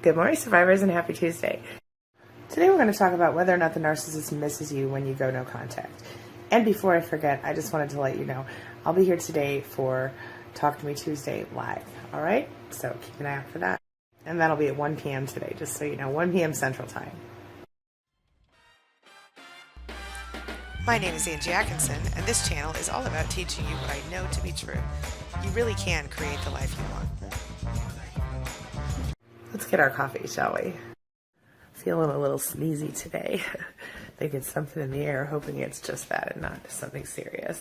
Good morning, survivors, and happy Tuesday. Today we're going to talk about whether or not the narcissist misses you when you go no contact. And before I forget, I just wanted to let you know, I'll be here today for Talk to Me Tuesday live, all right? So keep an eye out for that. And that'll be at 1 p.m. today, just so you know, 1 p.m. Central Time. My name is Angie Atkinson, and this channel is all about teaching you what I know to be true. You really can create the life you want. Let's get our coffee, shall we? Feeling a little sneezy today. Think it's something in the air, hoping it's just that and not something serious.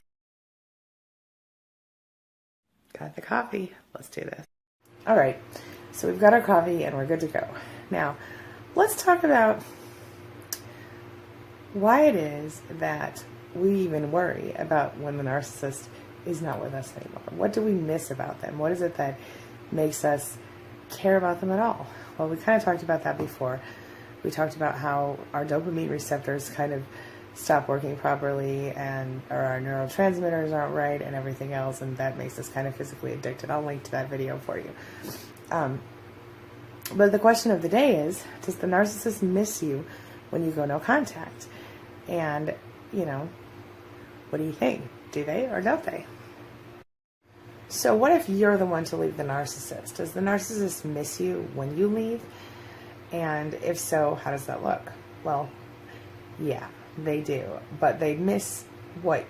Got the coffee. Let's do this. All right, so we've got our coffee and we're good to go. Now, let's talk about why it is that we even worry about when the narcissist is not with us anymore. What do we miss about them? What is it that makes us care about them at all? Well, we kind of talked about that before. We talked about how our dopamine receptors kind of stop working properly and our neurotransmitters aren't right and everything else, and that makes us kind of physically addicted. I'll link to that video for you. But the question of the day is, does the narcissist miss you when you go no contact? And, you know, what do you think? Do they or don't they? So what if you're the one to leave the narcissist? Does the narcissist miss you when you leave? And if so, how does that look? Well, yeah, they do. But they miss what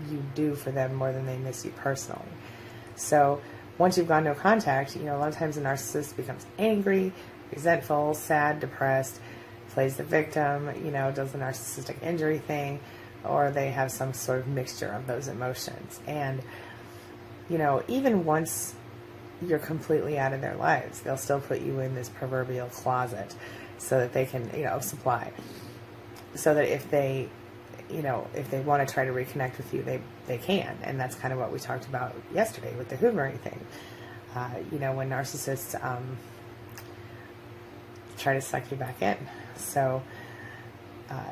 you do for them more than they miss you personally. So once you've gone no contact, you know, a lot of times the narcissist becomes angry, resentful, sad, depressed, plays the victim, you know, does the narcissistic injury thing, or they have some sort of mixture of those emotions. And you know, even once you're completely out of their lives, they'll still put you in this proverbial closet so that they can, you know, supply. So that if they, you know, if they want to try to reconnect with you, they can. And that's kind of what we talked about yesterday with the hoovering thing. You know, when narcissists try to suck you back in. So,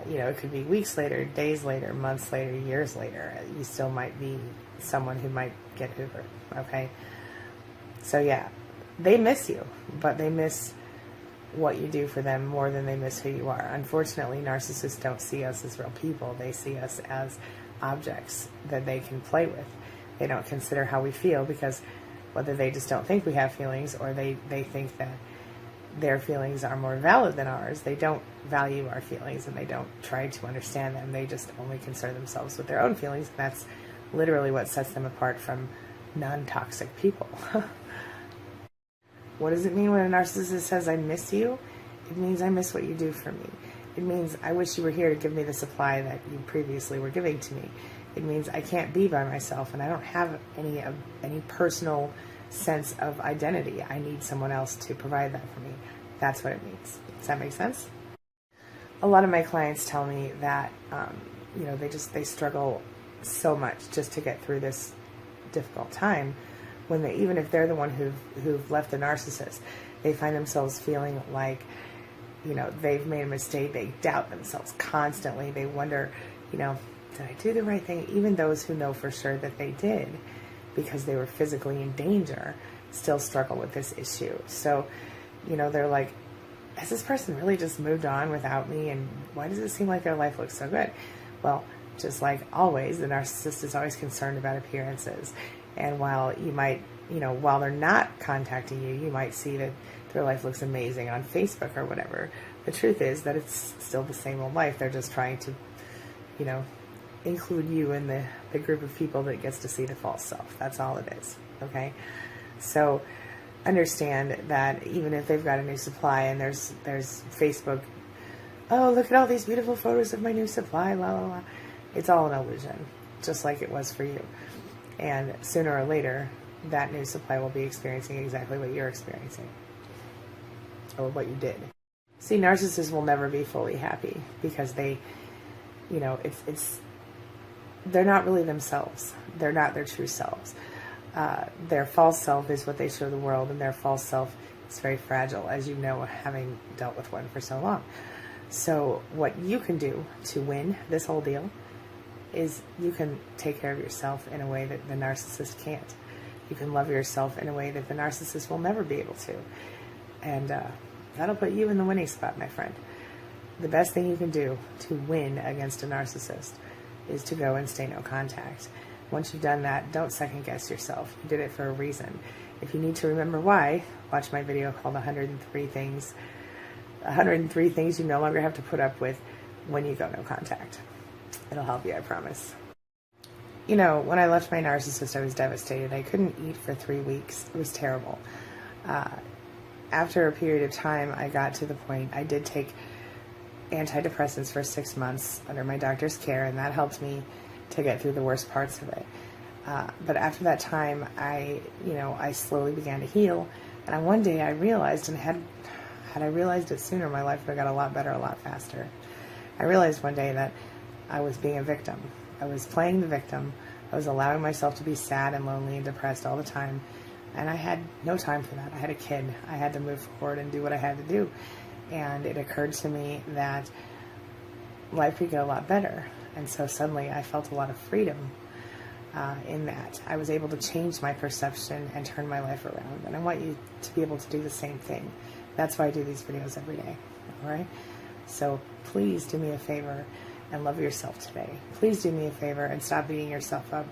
you know, it could be weeks later, days later, months later, years later. You still might be someone who might get hoovered, okay? So yeah, they miss you, but they miss what you do for them more than they miss who you are. Unfortunately, narcissists don't see us as real people. They see us as objects that they can play with. They don't consider how we feel, because whether they just don't think we have feelings or they think that their feelings are more valid than ours, they don't value our feelings and they don't try to understand them. They just only concern themselves with their own feelings, and that's literally what sets them apart from non-toxic people. What does it mean when a narcissist says, I miss you? It means I miss what you do for me. It means I wish you were here to give me the supply that you previously were giving to me. It means I can't be by myself and I don't have any personal sense of identity. I need someone else to provide that for me. That's what it means. Does that make sense? A lot of my clients tell me that, you know, they struggle so much just to get through this difficult time, when they, even if they're the one who've left the narcissist, they find themselves feeling like, you know, they've made a mistake. They doubt themselves constantly. They wonder, you know, did I do the right thing? Even those who know for sure that they did, because they were physically in danger, still struggle with this issue. So, you know, they're like, has this person really just moved on without me? And why does it seem like their life looks so good? Well, just like always, the narcissist is always concerned about appearances. And while you might, you know, while they're not contacting you, you might see that their life looks amazing on Facebook or whatever. The truth is that it's still the same old life. They're just trying to, you know, include you in the group of people that gets to see the false self. That's all it is, okay? So understand that even if they've got a new supply and there's Facebook, oh, look at all these beautiful photos of my new supply, la la la. It's all an illusion, just like it was for you. And sooner or later, that new supply will be experiencing exactly what you're experiencing, or what you did. See, narcissists will never be fully happy because they, you know, they're not really themselves. They're not their true selves. Their false self is what they show the world, and their false self is very fragile, as you know, having dealt with one for so long. So what you can do to win this whole deal is you can take care of yourself in a way that the narcissist can't. You can love yourself in a way that the narcissist will never be able to. And That'll put you in the winning spot, my friend. The best thing you can do to win against a narcissist is to go and stay no contact. Once you've done that, don't second guess yourself. You did it for a reason. If you need to remember why, watch my video called 103 Things You No Longer Have to Put Up With When You Go No Contact. It'll help you, I promise. You know, when I left my narcissist, I was devastated. I couldn't eat for 3 weeks. It was terrible. After a period of time, I got to the point, I did take antidepressants for 6 months under my doctor's care, and that helped me to get through the worst parts of it. But after that time, I slowly began to heal, and one day I realized, and had I realized it sooner, my life would have got a lot better, a lot faster. I realized one day that I was being a victim. I was playing the victim. I was allowing myself to be sad and lonely and depressed all the time, and I had no time for that. I had a kid. I had to move forward and do what I had to do, and it occurred to me that life could get a lot better, and so suddenly I felt a lot of freedom in that. I was able to change my perception and turn my life around, and I want you to be able to do the same thing. That's why I do these videos every day, all right? So please do me a favor and love yourself today. Please do me a favor and stop beating yourself up.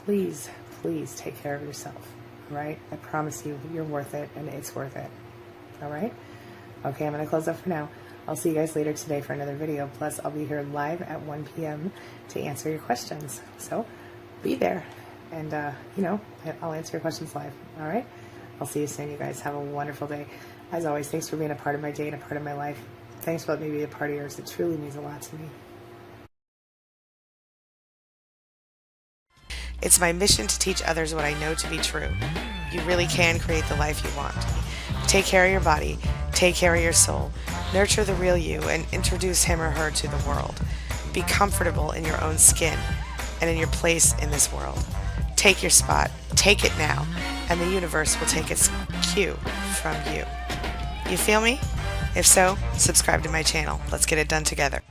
Please, please take care of yourself, all right? I promise you, you're worth it, and it's worth it, all right? Okay, I'm going to close up for now. I'll see you guys later today for another video. Plus, I'll be here live at 1 p.m. to answer your questions. So be there, and, I'll answer your questions live, all right? I'll see you soon, you guys. Have a wonderful day. As always, thanks for being a part of my day and a part of my life. Thanks for letting me be a part of yours. It truly means a lot to me. It's my mission to teach others what I know to be true. You really can create the life you want. Take care of your body, take care of your soul, nurture the real you, and introduce him or her to the world. Be comfortable in your own skin and in your place in this world. Take your spot, take it now, and the universe will take its cue from you. You feel me? If so, subscribe to my channel. Let's get it done together.